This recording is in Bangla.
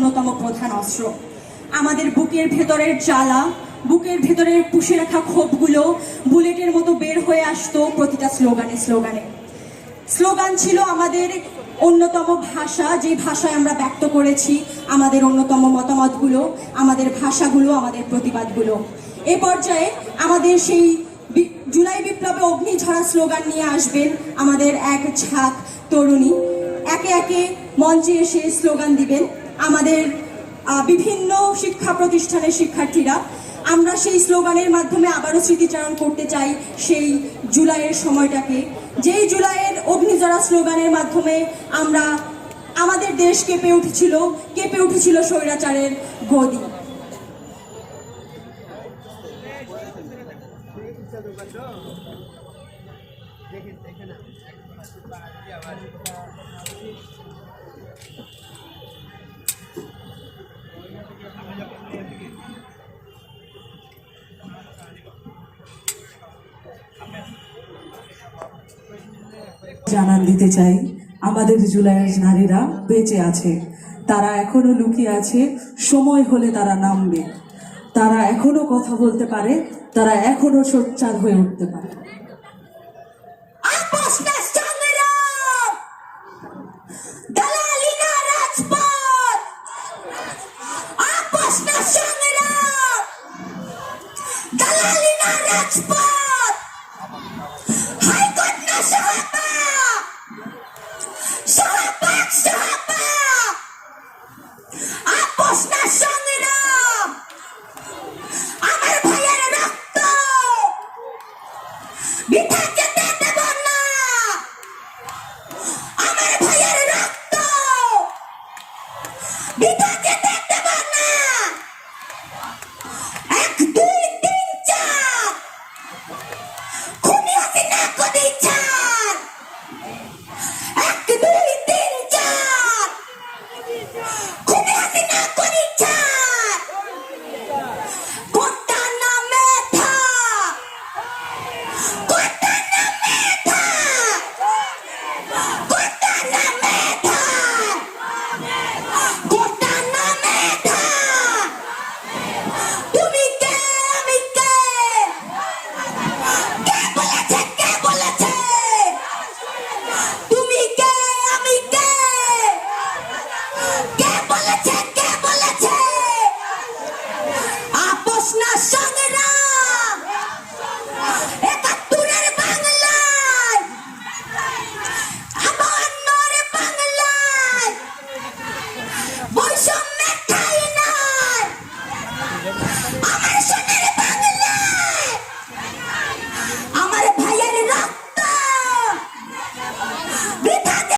অন্যতম প্রধান অস্ত্র। আমাদের বুকের ভেতরের জ্বালা, বুকের ভেতরের পুষে রাখা ক্ষোভগুলো বুলেটের মতো বের হয়ে আসতো প্রতিটা স্লোগানে স্লোগানে। স্লোগান ছিল আমাদের অন্যতম ভাষা, যে ভাষায় আমরা ব্যক্ত করেছি আমাদের অন্যতম মতামতগুলো, আমাদের ভাষাগুলো, আমাদের প্রতিবাদগুলো। এ পর্যায়ে আমাদের সেই জুলাই বিপ্লবে অগ্নিঝরা স্লোগান নিয়ে আসবেন আমাদের এক ঝাঁক তরুণী। একে একে মঞ্চে এসে স্লোগান দিবেন আমাদের বিভিন্ন শিক্ষা প্রতিষ্ঠানের শিক্ষার্থীরা। আমরা সেই স্লোগানের মাধ্যমে আবারও স্মৃতিচারণ করতে চাই সেই জুলাইয়ের সময়টাকে, যেই জুলাইয়ের অগ্নিঝরা স্লোগানের মাধ্যমে আমরা আমাদের দেশ কেঁপে উঠেছিল স্বৈরাচারের গদি। জানান দিতে চাই আমাদের জুলাইয়ের নারীরা বেঁচে আছে, তারা এখনো লুকিয়ে আছে, সময় হলে তারা নামবে, তারা এখনো কথা বলতে পারে, তারা এখনো সোচ্চার হয়ে উঠতে পারে। I'm